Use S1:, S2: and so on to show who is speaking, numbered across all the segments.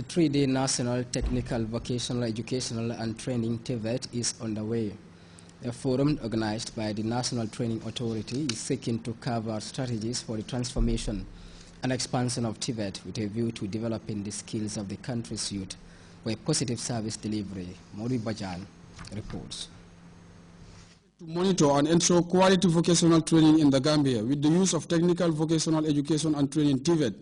S1: A 3-day National Technical Vocational Educational and Training TVET is underway. A forum organized by the National Training Authority is seeking to cover strategies for the transformation and expansion of TVET with a view to developing the skills of the country's youth for a positive service delivery. Modi Bajan reports.
S2: To monitor and ensure quality vocational training in the Gambia with the use of Technical Vocational Education and Training TVET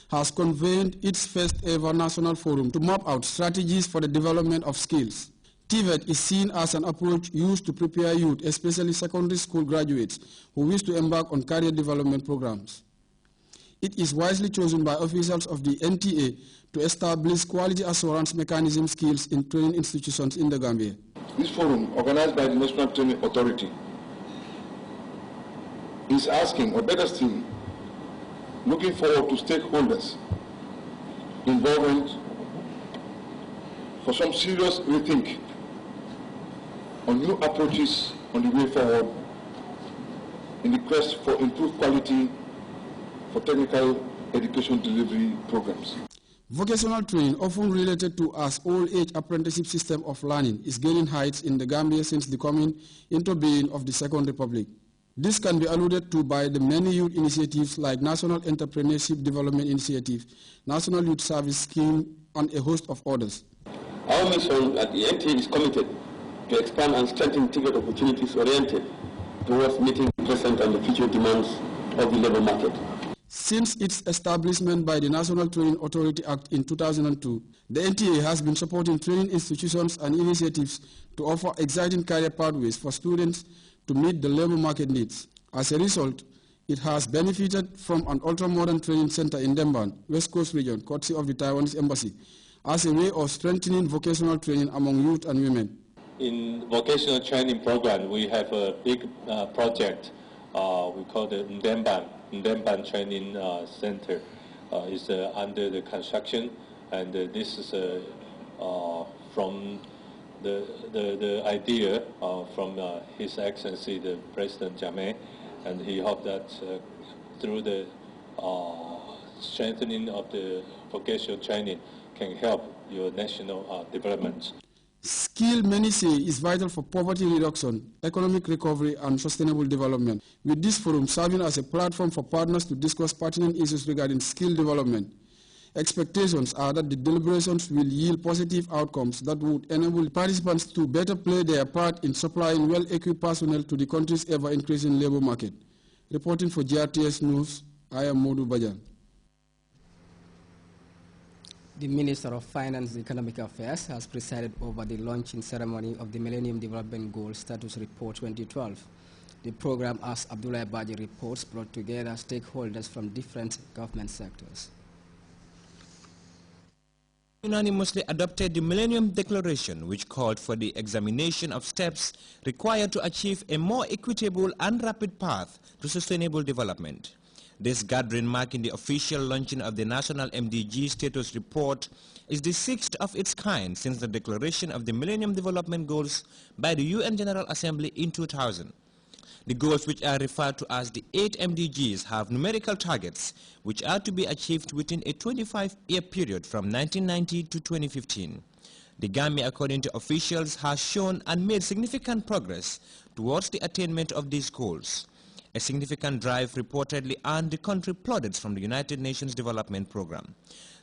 S2: has convened its first ever national forum to map out strategies for the development of skills. TVET is seen as an approach used to prepare youth, especially secondary school graduates, who wish to embark on career development programs. It is wisely chosen by officials of the NTA to establish quality assurance mechanism skills in training institutions in the Gambia.
S3: This forum, organized by the National Training Authority, is asking, or better still, looking forward to stakeholders' involvement for some serious rethink on new approaches on the way forward in the quest for improved quality for technical education delivery programs.
S2: Vocational training, often related to as old-age apprenticeship system of learning, is gaining heights in the Gambia since the coming into being of the Second Republic. This can be alluded to by the many youth initiatives like National Entrepreneurship Development Initiative, National Youth Service Scheme, and a host of others.
S4: Our mission at the NTA is committed to expand and strengthen TVET opportunities oriented towards meeting the present and the future demands of the labor market.
S2: Since its establishment by the National Training Authority Act in 2002, the NTA has been supporting training institutions and initiatives to offer exciting career pathways for students to meet the labor market needs. As a result, it has benefited from an ultra-modern training center in Demban, West Coast region, courtesy of the Taiwanese Embassy, as a way of strengthening vocational training among youth and women.
S5: In vocational training program, we have a big project we call the Ndemban Training Center. Is under the construction, and this is from the idea from His Excellency the President Jammeh, and he hoped that through the strengthening of the vocational training can help your national development.
S2: Skill, many say, is vital for poverty reduction, economic recovery, and sustainable development, with this forum serving as a platform for partners to discuss pertinent issues regarding skill development. Expectations are that the deliberations will yield positive outcomes that would enable participants to better play their part in supplying well-equipped personnel to the country's ever-increasing labor market. Reporting for GRTS News, I am Modu Bajan.
S1: The Minister of Finance and Economic Affairs has presided over the launching ceremony of the Millennium Development Goals Status Report 2012. The program, as Abdullah Baji reports, brought together stakeholders from different government sectors.
S6: Unanimously adopted the Millennium Declaration, which called for the examination of steps required to achieve a more equitable and rapid path to sustainable development. This gathering, marking the official launching of the National MDG Status Report, is the sixth of its kind since the declaration of the Millennium Development Goals by the UN General Assembly in 2000. The goals, which are referred to as the 8 MDGs, have numerical targets which are to be achieved within a 25-year period from 1990 to 2015. The Gambia, according to officials, has shown and made significant progress towards the attainment of these goals. A significant drive reportedly earned the country plaudits from the United Nations Development Programme.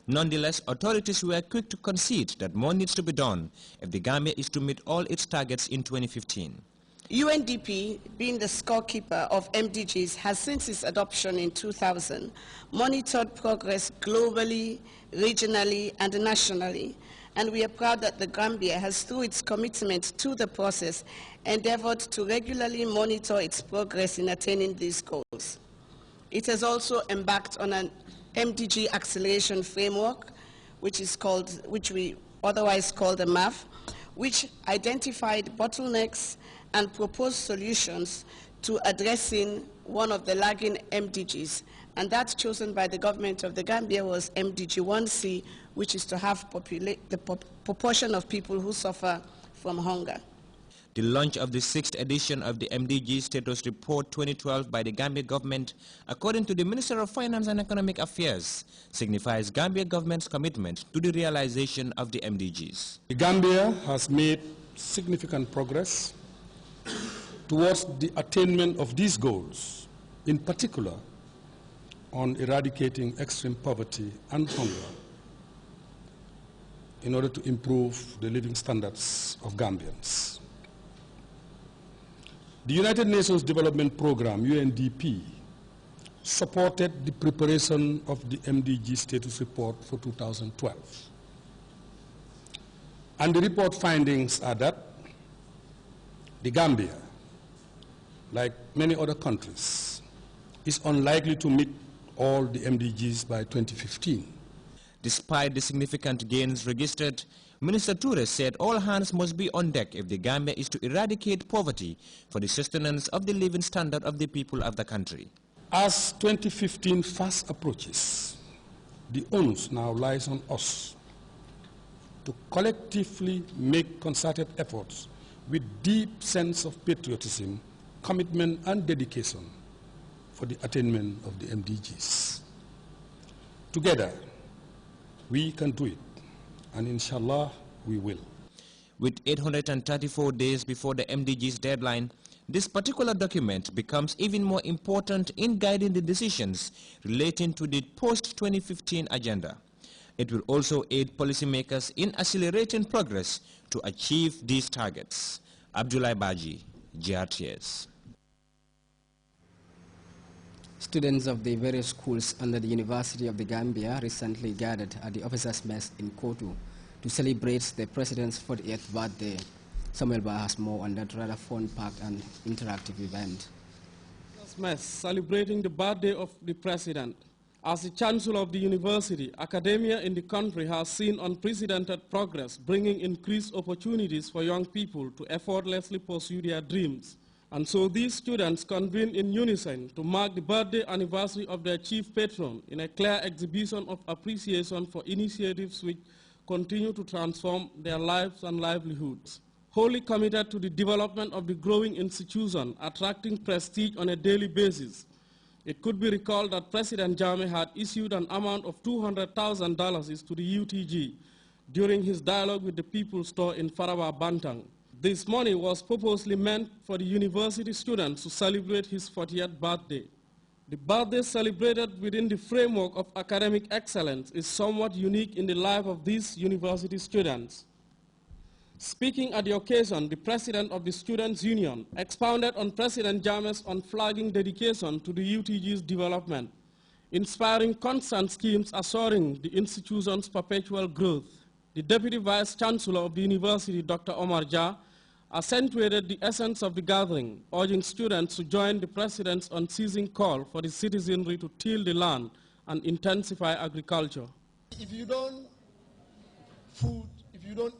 S6: Nonetheless, authorities were quick to concede that more needs to be done if the Gambia is to meet all its targets in 2015.
S7: UNDP, being the scorekeeper of MDGs, has since its adoption in 2000 monitored progress globally, regionally, and nationally. And we are proud that the Gambia has, through its commitment to the process, endeavored to regularly monitor its progress in attaining these goals. It has also embarked on an MDG acceleration framework, which we otherwise call the MAF, which identified bottlenecks and proposed solutions to addressing one of the lagging MDGs. And that chosen by the government of the Gambia was MDG 1C, which is to have the proportion of people who suffer from hunger.
S6: The launch of the 6th edition of the MDG Status Report 2012 by the Gambia government, according to the Minister of Finance and Economic Affairs, signifies Gambia government's commitment to the realization of the MDGs.
S2: The Gambia has made significant progress towards the attainment of these goals, in particular on eradicating extreme poverty and hunger in order to improve the living standards of Gambians. The United Nations Development Programme, UNDP, supported the preparation of the MDG status report for 2012. And the report findings are that the Gambia, like many other countries, is unlikely to meet all the MDGs by 2015.
S6: Despite the significant gains registered, Minister Toure said all hands must be on deck if the Gambia is to eradicate poverty for the sustenance of the living standard of the people of the country.
S2: As 2015 fast approaches, the onus now lies on us to collectively make concerted efforts with deep sense of patriotism, commitment and dedication for the attainment of the MDGs. Together, we can do it, and inshallah, we will.
S6: With 834 days before the MDG's deadline, this particular document becomes even more important in guiding the decisions relating to the post-2015 agenda. It will also aid policymakers in accelerating progress to achieve these targets. Abdullah Baji, Grts.
S1: Students of the various schools under the University of the Gambia recently gathered at the Officers' Mess in Kotu to celebrate the President's 48th birthday. Samuel Ba has more on that rather fun-packed and interactive event.
S8: Officers' Mess celebrating the birthday of the President. As the Chancellor of the University, academia in the country has seen unprecedented progress, bringing increased opportunities for young people to effortlessly pursue their dreams. And so these students convened in unison to mark the birthday anniversary of their chief patron in a clear exhibition of appreciation for initiatives which continue to transform their lives and livelihoods. Wholly committed to the development of the growing institution, attracting prestige on a daily basis, it could be recalled that President Jammeh had issued an amount of $200,000 to the UTG during his dialogue with the People's Store in Faraba, Bantang. This money was purposely meant for the university students to celebrate his 40th birthday. The birthday celebrated within the framework of academic excellence is somewhat unique in the life of these university students. Speaking at the occasion, the president of the Students' Union expounded on President Jammeh's unflagging dedication to the UTG's development, inspiring constant schemes assuring the institution's perpetual growth. The Deputy Vice Chancellor of the University, Dr. Omar Jah, accentuated the essence of the gathering, urging students to join the President's unceasing call for the citizenry to till the land and intensify agriculture.
S9: If you don't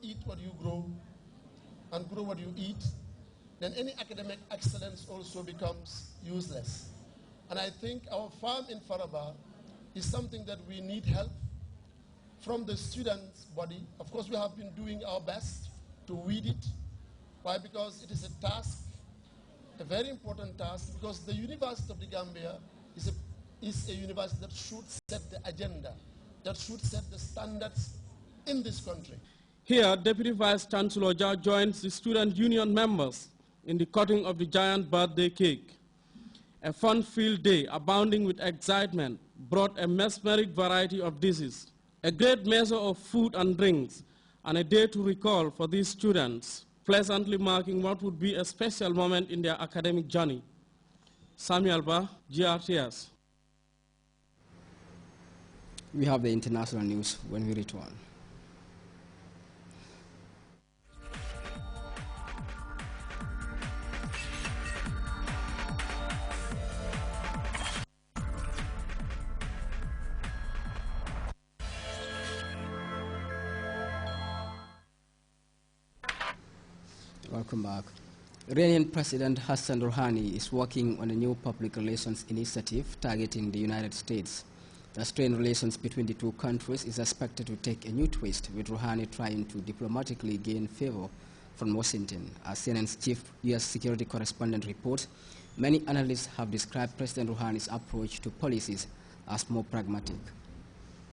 S9: eat what you grow and grow what you eat, then any academic excellence also becomes useless. And I think our farm in Faraba is something that we need help from the students' body. Of course, we have been doing our best to weed it. Why? Because it is a task, a very important task, because the University of the Gambia is a university that should set the agenda, that should set the standards in this country.
S8: Here, Deputy Vice Chancellor Jah joins the student union members in the cutting of the giant birthday cake. A fun-filled day abounding with excitement brought a mesmeric variety of dishes, a great measure of food and drinks, and a day to recall for these students, pleasantly marking what would be a special moment in their academic journey. Samuel Ba, Grts.
S1: We have the international news when we return. Welcome back. Iranian President Hassan Rouhani is working on a new public relations initiative targeting the United States. The strained relations between the two countries is expected to take a new twist, with Rouhani trying to diplomatically gain favor From Washington, as CNN's chief U.S. security correspondent reports, many analysts have described President Rouhani's approach to policies as more pragmatic.